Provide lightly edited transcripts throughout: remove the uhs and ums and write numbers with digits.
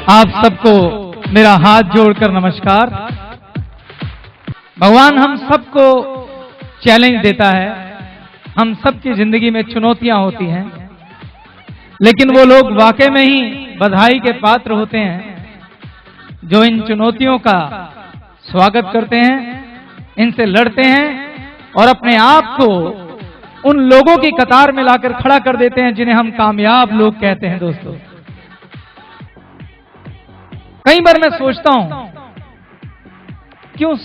आप सबको मेरा हाथ जोड़कर नमस्कार। भगवान हम सबको चैलेंज देता है। हम सबकी जिंदगी में चुनौतियां होती हैं, लेकिन वो लोग वाकई में ही बधाई के पात्र होते हैं जो इन चुनौतियों का स्वागत करते हैं, इनसे लड़ते हैं और अपने आप को उन लोगों की कतार में लाकर खड़ा कर देते हैं जिन्हें हम कामयाब लोग कहते हैं। दोस्तों, कई बार मैं सोचता हूं क्यों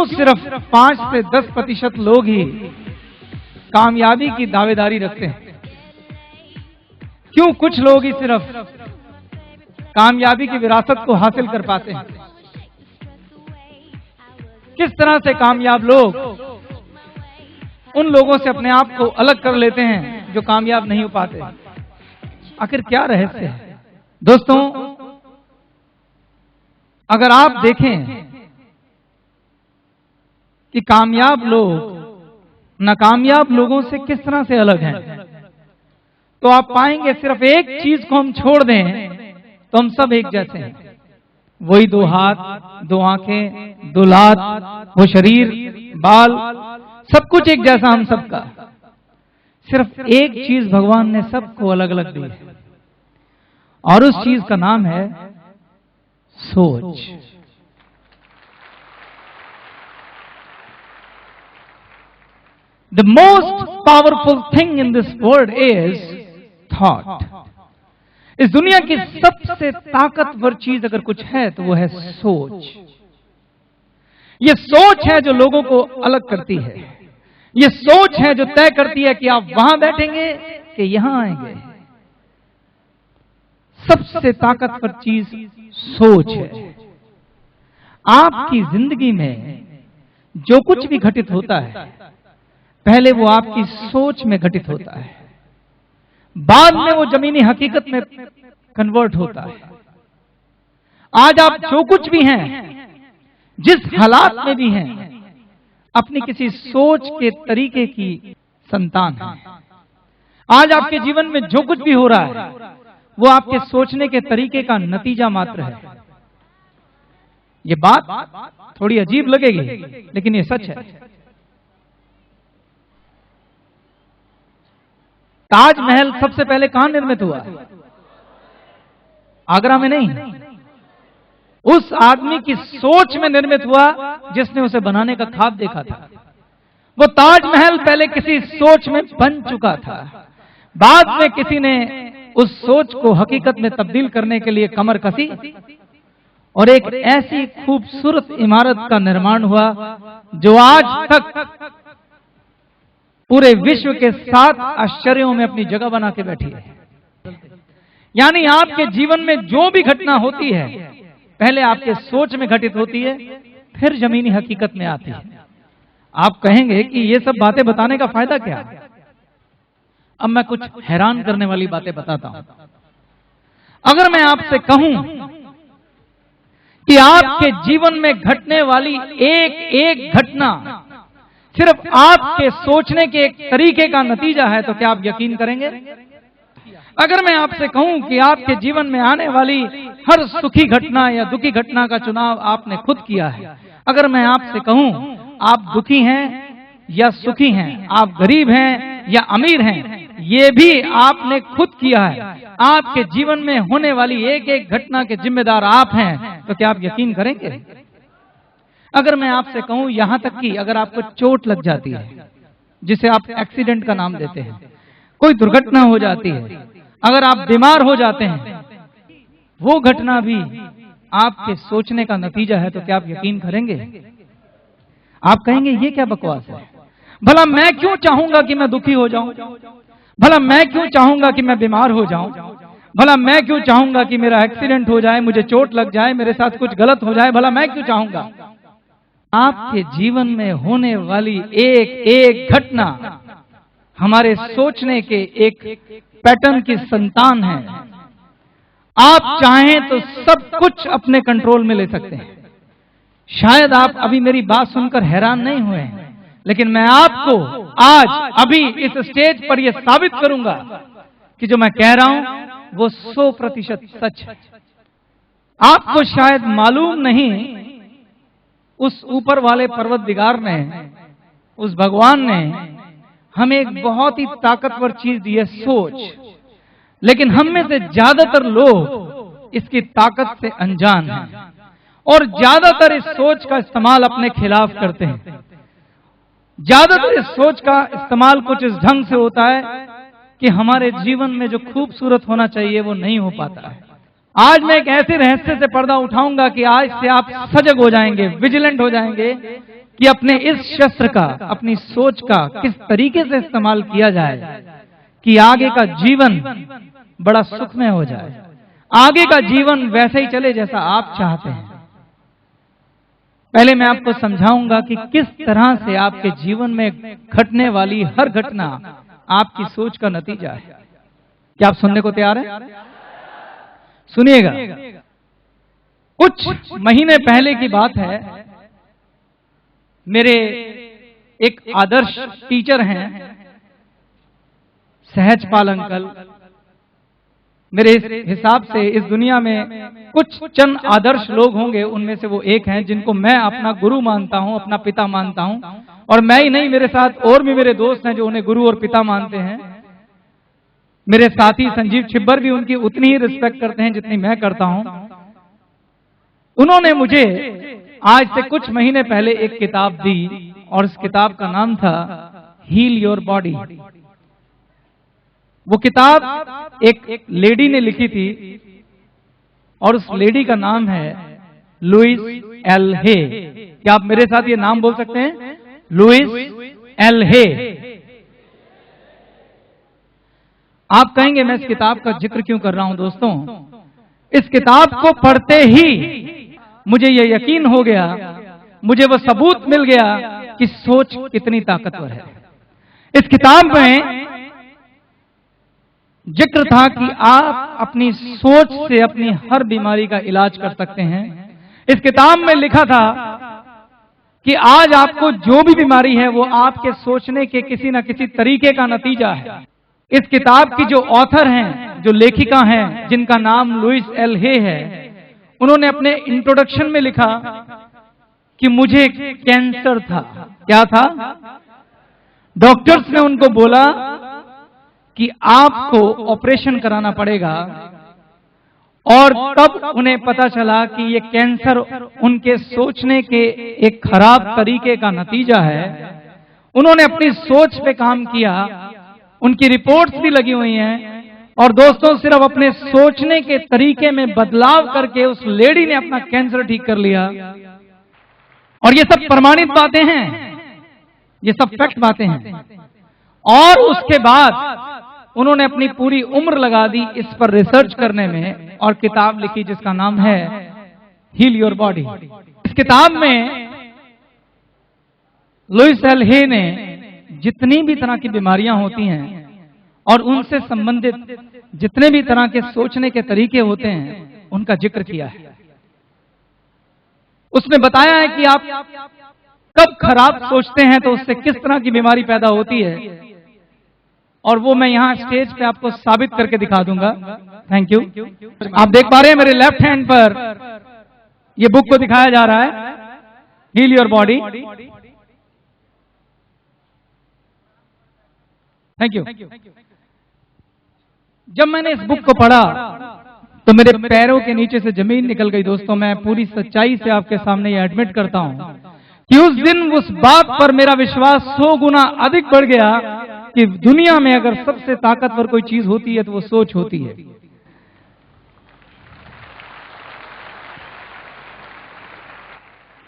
सिर्फ 5 से 10% लोग ही कामयाबी की दावेदारी रखते हैं। क्यों कुछ लोग ही सिर्फ कामयाबी की विरासत को हासिल कर पाते हैं। किस तरह से कामयाब लोग उन लोगों से अपने आप को अलग कर लेते हैं जो कामयाब नहीं हो पाते। आखिर क्या रहस्य है? दोस्तों, अगर आप देखें कि कामयाब लोग नाकामयाब लोगों से किस तरह से अलग हैं, तो आप पाएंगे सिर्फ एक चीज को हम छोड़ दें तो हम सब एक जैसे हैं। वही 2 हाथ, 2 आंखें, 2 लात, वो शरीर, बाल, सब कुछ एक जैसा हम सबका। सिर्फ एक चीज भगवान ने सबको अलग अलग दी है और उस चीज का नाम है सोच। The most powerful thing in this world is thought. इस दुनिया की सबसे ताकतवर चीज अगर कुछ है तो वो है सोच। ये सोच है जो लोगों को अलग करती है। ये सोच है जो तय करती है कि आप वहां बैठेंगे कि यहां आएंगे। सबसे ताकतवर चीज सोच है। आपकी जिंदगी में जो कुछ भी घटित होता है, पहले वो आपकी सोच में घटित होता है, बाद में वो जमीनी हकीकत में कन्वर्ट होता है। आज आप जो कुछ भी हैं, जिस हालात में भी हैं, अपनी किसी सोच के तरीके की संतान है। आज आपके जीवन में जो कुछ भी हो रहा है वो आपके सोचने के तरीके का नतीजा मात्र है। ये बात थोड़ी अजीब लगेगी, लेकिन ये सच है। ताजमहल सबसे पहले कहां निर्मित हुआ? आगरा में नहीं, उस आदमी की सोच में निर्मित हुआ जिसने उसे बनाने का ख्वाब देखा था। वो ताजमहल पहले किसी सोच में बन चुका था, बाद में किसी ने उस सोच को हकीकत में तब्दील करने के लिए कमर कसी और एक ऐसी खूबसूरत इमारत का निर्माण हुआ जो आज तक पूरे विश्व के 7 आश्चर्यों में अपनी जगह बना के बैठी है। यानी आपके जीवन में जो भी घटना होती है, पहले आपके सोच में घटित होती है, फिर जमीनी हकीकत में आती है। आप कहेंगे कि ये सब बातें बताने का फायदा क्या है? अब मैं कुछ हैरान करने वाली बातें बताता हूं। अगर मैं आपसे कहूं कि आपके जीवन में घटने वाली एक एक घटना सिर्फ आपके सोचने के एक तरीके का नतीजा है, तो क्या आप यकीन करेंगे? अगर मैं आपसे कहूं कि आपके जीवन में आने वाली हर सुखी घटना या दुखी घटना का चुनाव आपने खुद किया है, अगर मैं आपसे कहूं आप दुखी हैं या सुखी हैं, आप गरीब हैं या अमीर हैं, ये भी आपने खुद किया है, आपके जीवन में होने वाली एक एक घटना के जिम्मेदार आप हैं, तो क्या आप यकीन करेंगे? अगर मैं आपसे कहूं यहां तक कि अगर आपको चोट लग जाती है, जिसे आप एक्सीडेंट का नाम देते हैं, कोई दुर्घटना हो जाती है, अगर आप बीमार हो जाते हैं, वो घटना भी आपके सोचने का नतीजा है, तो क्या आप यकीन करेंगे? आप कहेंगे ये क्या बकवास है? भला मैं क्यों चाहूंगा कि मैं दुखी हो जाऊं? भला मैं क्यों चाहूंगा कि मैं बीमार हो जाऊं? भला मैं क्यों चाहूंगा कि मेरा एक्सीडेंट हो जाए, मुझे चोट लग जाए, मेरे साथ कुछ गलत हो जाए? भला मैं क्यों चाहूंगा? आपके जीवन में होने वाली एक एक घटना हमारे सोचने के एक पैटर्न की संतान है। आप चाहें तो सब कुछ अपने कंट्रोल में ले सकते हैं। शायद आप अभी मेरी बात सुनकर हैरान नहीं हुए हैं, लेकिन मैं आपको आज अभी इस स्टेज पर यह साबित करूंगा कि जो मैं कह रहा हूं वो 100% सच है। आपको शायद मालूम नहीं, उस ऊपर वाले पर्वतदिगार ने, उस भगवान ने हमें एक बहुत ही ताकतवर चीज दी है, सोच। लेकिन हम में से ज्यादातर लोग इसकी ताकत से अनजान हैं और ज्यादातर इस सोच का इस्तेमाल अपने खिलाफ करते हैं। ज्यादातर इस सोच का इस्तेमाल कुछ इस ढंग से होता है कि हमारे जीवन में जो खूबसूरत होना चाहिए वो नहीं हो पाता है। आज मैं एक ऐसे रहस्य से पर्दा उठाऊंगा कि आज से आप सजग हो जाएंगे, विजिलेंट हो जाएंगे कि अपने इस शस्त्र का, अपनी सोच का किस तरीके से इस्तेमाल किया जाए कि आगे का जीवन बड़ा सुखमय हो जाए, आगे का जीवन वैसे ही चले जैसा आप चाहते हैं। पहले मैं आपको समझाऊंगा कि किस तरह से आपके जीवन में घटने वाली हर घटना आपकी सोच का नतीजा है। क्या आप सुनने को तैयार हैं? सुनिएगा। कुछ महीने पहले की बात है, मेरे एक आदर्श टीचर हैं सहजपाल अंकल। मेरे हिसाब से इस दुनिया में कुछ चंद आदर्श लोग होंगे, उनमें से वो एक हैं जिनको मैं अपना गुरु मानता हूं, अपना पिता मानता हूं। और मैं ही नहीं, मेरे साथ और भी मेरे दोस्त हैं जो उन्हें गुरु और पिता मानते हैं। मेरे साथी संजीव छिब्बर भी उनकी उतनी ही रिस्पेक्ट करते हैं जितनी मैं करता हूं। उन्होंने मुझे आज से कुछ महीने पहले एक किताब दी और इस किताब का नाम था हील योर बॉडी। वो किताब एक लेडी ने लिखी थी और उस लेडी का नाम है लुइस एल हे। क्या आप मेरे साथ ये नाम बोल सकते हैं? लुइस एल हे। आप कहेंगे मैं इस किताब का जिक्र क्यों कर रहा हूं? दोस्तों, इस किताब को पढ़ते ही मुझे यह यकीन हो गया, मुझे वो सबूत मिल गया कि सोच कितनी ताकतवर है। इस किताब में जिक्र था कि आप अपनी सोच से अपनी हर बीमारी का इलाज कर सकते हैं। इस किताब में लिखा था कि आज आपको जो भी बीमारी है वो आपके सोचने के किसी न किसी तरीके का नतीजा है। इस किताब की जो ऑथर हैं, जो लेखिका हैं, जिनका नाम लुइस एल हे है, उन्होंने अपने इंट्रोडक्शन में लिखा कि मुझे कैंसर था। क्या था? डॉक्टर्स ने उनको बोला कि आपको ऑपरेशन कराना पड़ेगा। और तब उन्हें पता चला कि ये कैंसर उनके सोचने के एक खराब तरीके का नतीजा है। उन्होंने अपनी सोच पे काम किया, उनकी रिपोर्ट्स भी लगी हुई हैं। और दोस्तों, सिर्फ अपने सोचने के तरीके में बदलाव करके उस लेडी ने अपना कैंसर ठीक कर लिया। और ये सब प्रमाणित बातें हैं, ये सब फैक्ट बातें हैं। और उसके बाद उन्होंने अपनी पूरी उम्र लगा दी इस पर रिसर्च करने में और किताब लिखी जिसका नाम है हील योर बॉडी। इस किताब में लुइस एल हे ने जितनी भी तरह की बीमारियां होती हैं और उनसे संबंधित जितने भी तरह के सोचने के तरीके होते हैं उनका जिक्र किया है। उसने बताया है कि आप कब खराब सोचते हैं तो उससे किस तरह की बीमारी पैदा होती है, और वो मैं यहां स्टेज पे आपको साबित करके दिखा दूंगा। Thank you. आप देख पा रहे हैं मेरे लेफ्ट हैंड पर ये बुक को दिखाया जा रहा है, heal your body. Thank you. जब मैंने इस बुक को पढ़ा तो मेरे पैरों के नीचे से जमीन निकल गई। दोस्तों, मैं पूरी सच्चाई से आपके सामने ये एडमिट करता हूं कि उस दिन उस बात पर मेरा विश्वास 100 गुना अधिक बढ़ गया कि दुनिया में अगर सबसे ताकतवर कोई चीज होती है तो वो सोच होती है।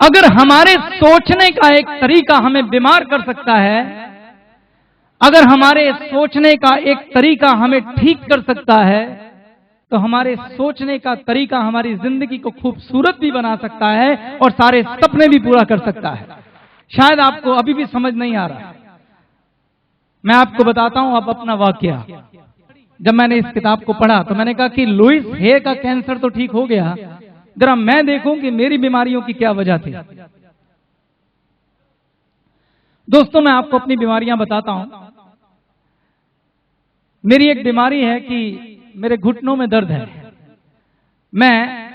अगर हमारे सोचने का एक तरीका हमें बीमार कर सकता है, अगर हमारे सोचने का एक तरीका हमें ठीक कर सकता है, तो हमारे सोचने का तरीका हमारी जिंदगी को खूबसूरत भी बना सकता है और सारे सपने भी पूरा कर सकता है। शायद आपको अभी भी समझ नहीं आ रहा। मैं आपको बताता हूं अब अपना वाकया। जब मैंने इस किताब को पढ़ा तो मैंने कहा कि लुइस हे का कैंसर तो ठीक हो गया, जरा मैं देखूं कि मेरी बीमारियों की क्या वजह थी। दोस्तों, मैं आपको अपनी बीमारियां बताता हूं। मेरी एक बीमारी है कि मेरे घुटनों में दर्द है, मैं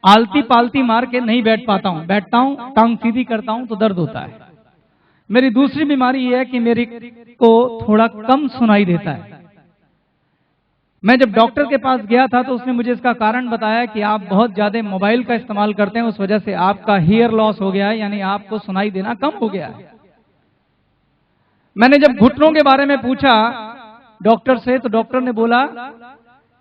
आलती पालती मार के नहीं बैठ पाता हूं, बैठता हूं टांग सीधी करता हूं तो दर्द होता है। मेरी दूसरी बीमारी यह है कि मेरी को थोड़ा कम सुनाई देता है। मैं जब डॉक्टर के पास गया था तो उसने मुझे इसका कारण बताया कि आप बहुत ज्यादा मोबाइल का इस्तेमाल करते हैं, उस वजह से आपका हियर लॉस हो गया है, यानी आपको सुनाई देना कम हो गया है। मैंने जब घुटनों के बारे में पूछा डॉक्टर से तो डॉक्टर ने बोला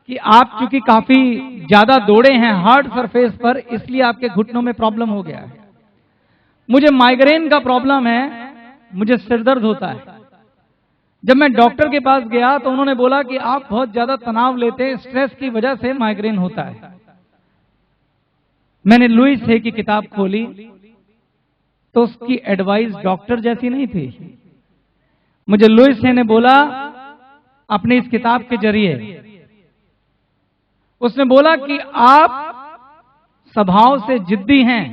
कि आप चूंकि काफी ज्यादा दौड़े हैं हार्ड सरफेस पर, इसलिए आपके घुटनों में प्रॉब्लम हो गया है। मुझे माइग्रेन का प्रॉब्लम है, मुझे सिरदर्द होता है। जब मैं डॉक्टर के पास गया तो उन्होंने बोला कि आप बहुत ज्यादा तनाव लेते हैं, स्ट्रेस की वजह से माइग्रेन होता है। मैंने लुईस हे की किताब खोली तो उसकी एडवाइस डॉक्टर जैसी नहीं थी। मुझे लुईस हे ने बोला अपनी इस किताब के जरिए, उसने बोला कि आप स्वभाव से जिद्दी हैं,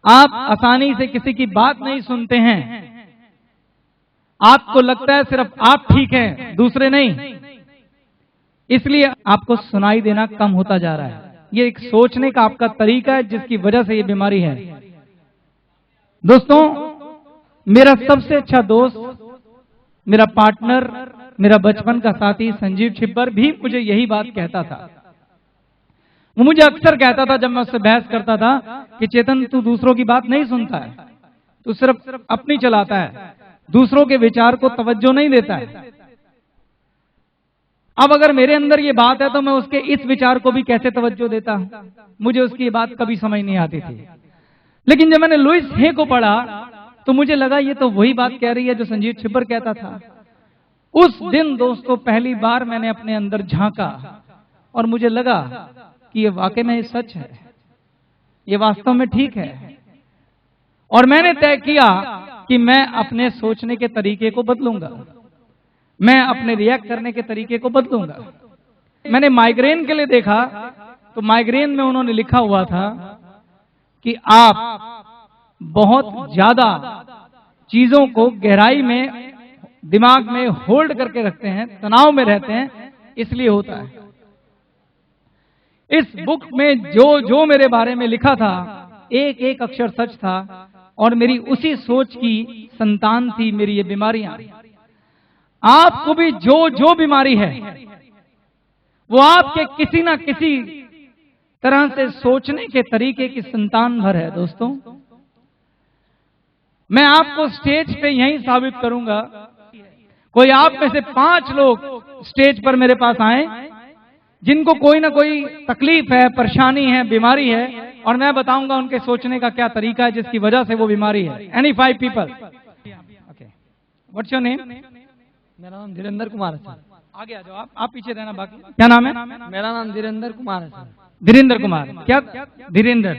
आप आसानी से किसी की बात नहीं सुनते हैं, आपको लगता है सिर्फ आप ठीक हैं दूसरे नहीं, इसलिए आपको सुनाई देना कम होता जा रहा है। ये एक सोचने का आपका तरीका है जिसकी वजह से ये बीमारी है। दोस्तों, मेरा सबसे अच्छा दोस्त, मेरा पार्टनर, मेरा बचपन का साथी संजीव छिब्बर भी मुझे यही बात कहता था। वो मुझे अक्सर कहता था जब मैं उससे बहस करता था कि चेतन तू दूसरों की बात नहीं सुनता है, तू सिर्फ अपनी चलाता है, दूसरों के विचार को तवज्जो नहीं देता है। अब अगर मेरे अंदर ये बात है तो मैं उसके इस विचार को भी कैसे तवज्जो देता? मुझे उसकी ये बात कभी समझ नहीं आती थी। लेकिन जब मैंने लुईस हे को पढ़ा तो मुझे लगा ये तो वही बात कह रही है जो संजीव छिब्बर कहता था। उस दिन दोस्तों पहली बार मैंने अपने अंदर झांका और मुझे लगा कि ये वाकई में सच है, ये वास्तव में ठीक है। और मैंने तय किया कि मैं अपने सोचने के तरीके को बदलूंगा, मैं अपने रिएक्ट करने के तरीके को बदलूंगा। मैंने माइग्रेन के लिए देखा तो माइग्रेन में उन्होंने लिखा हुआ था कि आप बहुत ज्यादा चीजों को गहराई में दिमाग में होल्ड करके रखते हैं, तनाव में रहते हैं, इसलिए होता है। इस बुक में जो जो मेरे बारे में लिखा था एक एक अक्षर सच था और मेरी उसी सोच की संतान थी मेरी ये बीमारियां। आपको भी जो जो बीमारी है वो आपके किसी ना किसी तरह से सोचने के तरीके की संतान भर है। दोस्तों, मैं आपको स्टेज पे यही साबित करूंगा। कोई आप में से 5 लोग स्टेज पर मेरे पास आए जिनको कोई ना कोई तकलीफ है, परेशानी है, बीमारी है, और मैं बताऊंगा उनके सोचने का क्या तरीका है जिसकी वजह से वो बीमारी है। Any 5 people? Okay, what's your name? मेरा नाम धीरेंद्र कुमार है सर। आगे आ जाओ, आप पीछे रहना। बाकी क्या नाम है? मेरा नाम धीरेंद्र कुमार है सर। धीरेंद्र कुमार। क्या धीरेंद्र,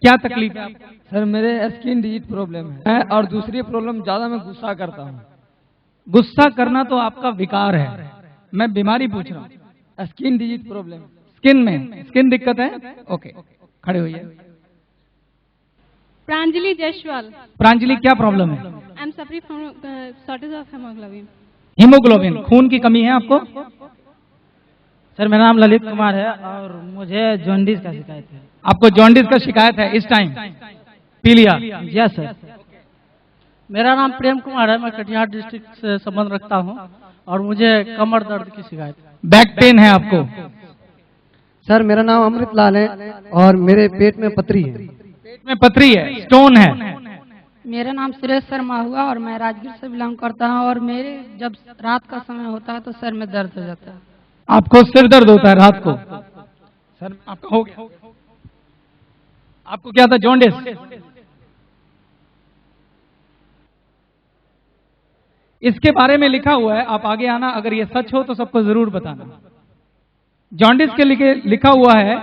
क्या तकलीफ है आपको? सर मेरे स्किन डिजीज प्रॉब्लम है और दूसरी प्रॉब्लम ज्यादा मैं गुस्सा करता हूँ। गुस्सा करना तो आपका विकार है, मैं बीमारी पूछ रहा हूँ। स्किन डिजीज प्रॉब्लम, स्किन में स्किन दिक्कत है? ओके, खड़े होइए। प्रांजलि जायसवाल। प्रांजलि, क्या प्रॉब्लम है? I am suffering from shortage of haemoglobin. Haemoglobin, खून की कमी है आपको? सर मेरा नाम ललित कुमार है और मुझे जॉन्डिस का शिकायत है। आपको जॉन्डिस का शिकायत है? इस टाइम पी लिया? Yes sir. मेरा नाम प्रेम कुमार है, मैं कटिहार डिस्ट्रिक्ट से संबंध रखता हूँ और मुझे कमर दर्द की शिकायत है। बैक पेन है आपको? सर मेरा नाम अमृत लाल है और मेरे पेट में पथरी है। पेट में पथरी है, स्टोन है? मेरा नाम सुरेश शर्मा हुआ और मैं राजगीर से बिलोंग करता हूँ और मेरे जब रात का समय होता है तो सर में दर्द हो जाता है। आपको सिर दर्द होता है रात को? सर आपका हो गया? आपको क्या था? जॉन्डिस? इसके बारे में लिखा हुआ है, आप आगे आना, अगर ये सच हो तो सबको जरूर बताना। जॉन्डिस के लिए लिखा हुआ है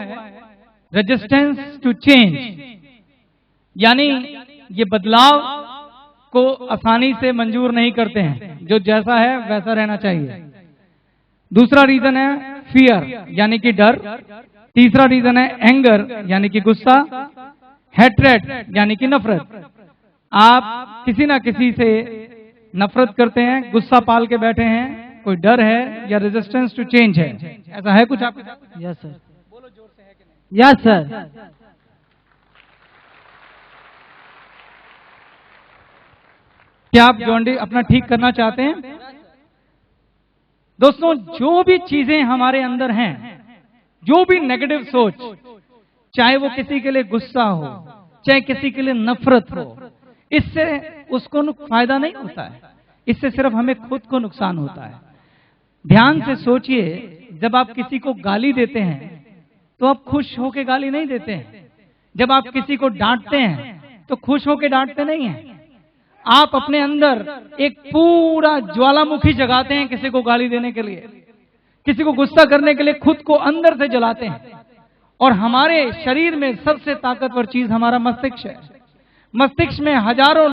रेजिस्टेंस टू चेंज, यानी ये बदलाव को आसानी से मंजूर नहीं करते हैं, जो जैसा है वैसा रहना चाहिए। दूसरा रीजन है फियर, यानी कि डर। तीसरा रीजन है एंगर, यानी कि गुस्सा। हेट्रेड, यानी कि नफरत। आप किसी ना किसी से नफरत करते हैं, गुस्सा पाल के बैठे हैं कोई डर है या रेजिस्टेंस टू चेंज है, ऐसा है कुछ आपके साथ? Yes sir. बोलो जोर से, है कि नहीं? Yes sir. क्या आप जॉन्डी अपना ठीक करना चाहते हैं? दोस्तों, जो भी चीजें हमारे अंदर हैं, जो भी नेगेटिव सोच, चाहे वो किसी के लिए गुस्सा हो, चाहे किसी के लिए नफरत हो, इससे उसको फायदा नहीं होता है, इससे सिर्फ हमें खुद को नुकसान होता है। ध्यान से सोचिए, जब आप किसी को गाली देते हैं तो आप खुश होकर गाली नहीं देते हैं। जब आप किसी को डांटते हैं तो खुश होकर डांटते नहीं हैं। आप अपने अंदर एक पूरा ज्वालामुखी जगाते हैं किसी को गाली देने के लिए, किसी को गुस्सा करने के लिए खुद को अंदर से जलाते हैं। और हमारे शरीर में सबसे ताकतवर चीज हमारा मस्तिष्क है। मस्तिष्क में हजारों